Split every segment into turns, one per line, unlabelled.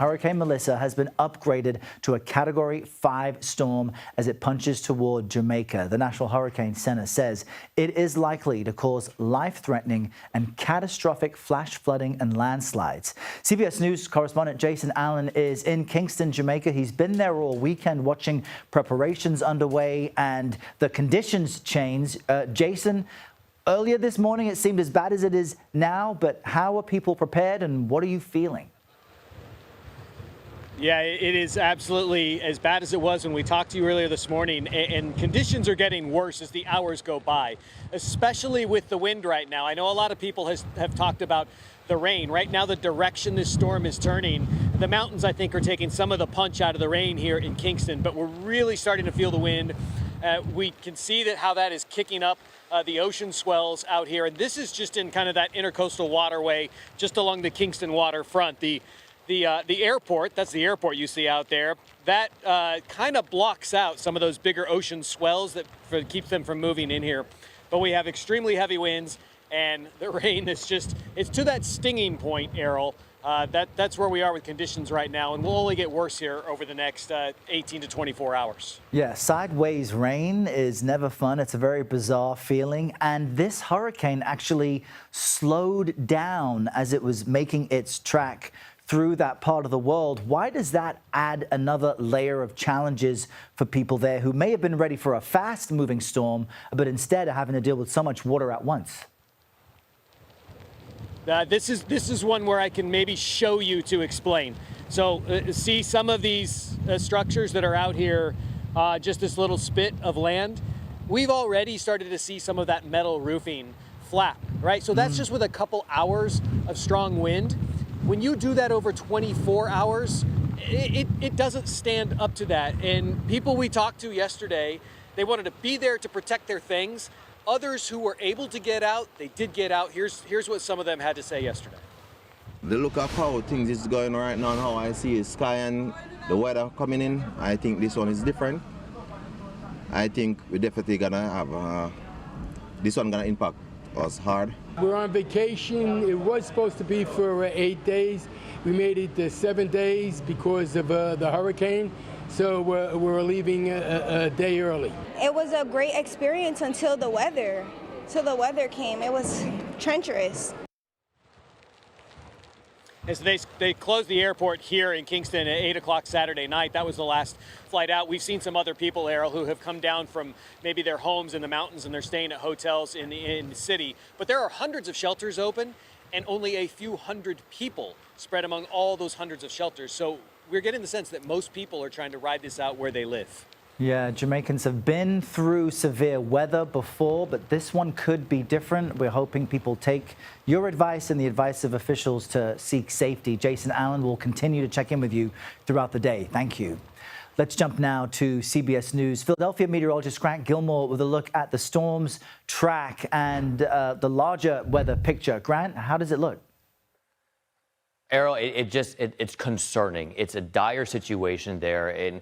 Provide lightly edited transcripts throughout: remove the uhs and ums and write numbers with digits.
Hurricane Melissa has been upgraded to a Category 5 storm as it punches toward Jamaica. The National Hurricane Center says it is likely to cause life-threatening and catastrophic flash flooding and landslides. CBS News correspondent Jason Allen is in Kingston, Jamaica. He's been there all weekend watching preparations underway and the conditions change. Jason, earlier this morning it seemed as bad as it is now, but how are people prepared and what are you feeling?
Yeah, it is absolutely as bad as it was when we talked to you earlier this morning, and conditions are getting worse as the hours go by, especially with the wind right now. I know a lot of people have talked about the rain. Right now, the direction this storm is turning, the mountains, I think, are taking some of the punch out of the rain here in Kingston, but we're really starting to feel the wind. We can see that how that is kicking up the ocean swells out here, and this is just in kind of that intercoastal waterway just along the Kingston waterfront. The airport, that's the airport you see out there, that kind of blocks out some of those bigger ocean swells that keeps them from moving in here. But we have extremely heavy winds, and the rain is just, it's to that stinging point, Errol. That's where we are with conditions right now, and we'll only get worse here over the next 18 to 24 hours.
Yeah, sideways rain is never fun. It's a very bizarre feeling, and this hurricane actually slowed down as it was making its track through that part of the world. Why does that add another layer of challenges for people there who may have been ready for a fast-moving storm, but instead are having to deal with so much water at once?
This is one where I can maybe show you to explain. So see some of these structures that are out here, just this little spit of land. We've already started to see some of that metal roofing flap, right? So that's just with a couple hours of strong wind. When you do that over 24 hours, it doesn't stand up to that. And people we talked to yesterday, they wanted to be there to protect their things. Others who were able to get out, they did get out. Here's what some of them had to say yesterday.
The look of how things is going right now and how I see the sky and the weather coming in, I think this one is different. I think we're definitely gonna have, this one gonna impact us hard.
We're on vacation. It was supposed to be for 8 days. We made it 7 days because of the hurricane. So we're leaving a day early.
It was a great experience until the weather came. It was treacherous.
And so they closed the airport here in Kingston at 8 o'clock Saturday night. That was the last flight out. We've seen some other people, Errol, who have come down from maybe their homes in the mountains and they're staying at hotels in the city. But there are hundreds of shelters open and only a few hundred people spread among all those hundreds of shelters. So we're getting the sense that most people are trying to ride this out where they live.
Yeah, Jamaicans have been through severe weather before, but this one could be different. We're hoping people take your advice and the advice of officials to seek safety. Jason Allen will continue to check in with you throughout the day. Thank you. Let's jump now to CBS News. Philadelphia meteorologist Grant Gilmore with a look at the storm's track and the larger weather picture. Grant, how does it look?
Errol, it's concerning. It's a dire situation there, and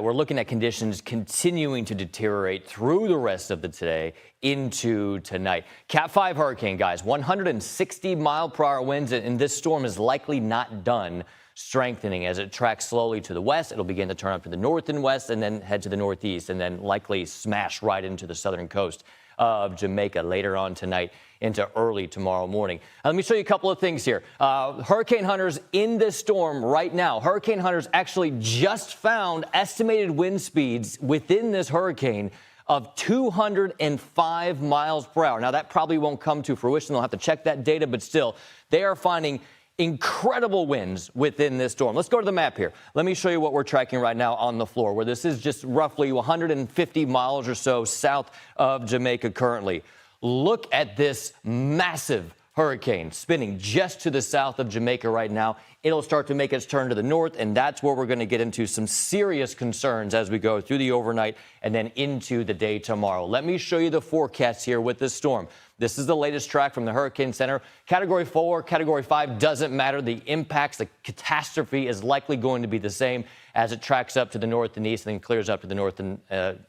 we're looking at conditions continuing to deteriorate through the rest of the today into tonight. Cat 5 hurricane, guys, 160-mile-per-hour winds, and this storm is likely not done strengthening. As it tracks slowly to the west, it'll begin to turn up to the north and west and then head to the northeast and then likely smash right into the southern coast of Jamaica later on tonight into early tomorrow morning. Let me show you a couple of things here. Hurricane hunters in this storm right now. Hurricane hunters actually just found estimated wind speeds within this hurricane of 205 miles per hour. Now, that probably won't come to fruition. They'll have to check that data, but still, they are finding incredible winds within this storm. Let's go to the map here. Let me show you what we're tracking right now on the floor, where this is just roughly 150 miles or so south of Jamaica currently. Look at this massive hurricane spinning just to the south of Jamaica right now. It'll start to make its turn to the north, and that's where we're going to get into some serious concerns as we go through the overnight and then into the day tomorrow. Let me show you the forecast here with this storm. This is the latest track from the Hurricane Center. Category 4, Category 5 doesn't matter. The impacts, the catastrophe is likely going to be the same as it tracks up to the north and east and then clears up to the north and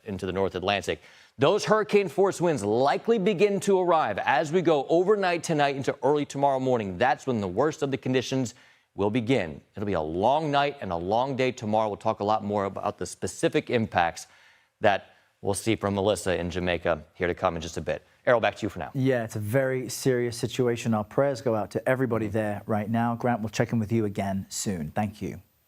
into the North Atlantic. Those hurricane force winds likely begin to arrive as we go overnight tonight into early tomorrow morning. That's when the worst of the conditions will begin. It'll be a long night and a long day tomorrow. We'll talk a lot more about the specific impacts that we'll see from Melissa in Jamaica here to come in just a bit. Errol, back to you for now.
Yeah, it's a very serious situation. Our prayers go out to everybody there right now. Grant, we'll check in with you again soon. Thank you.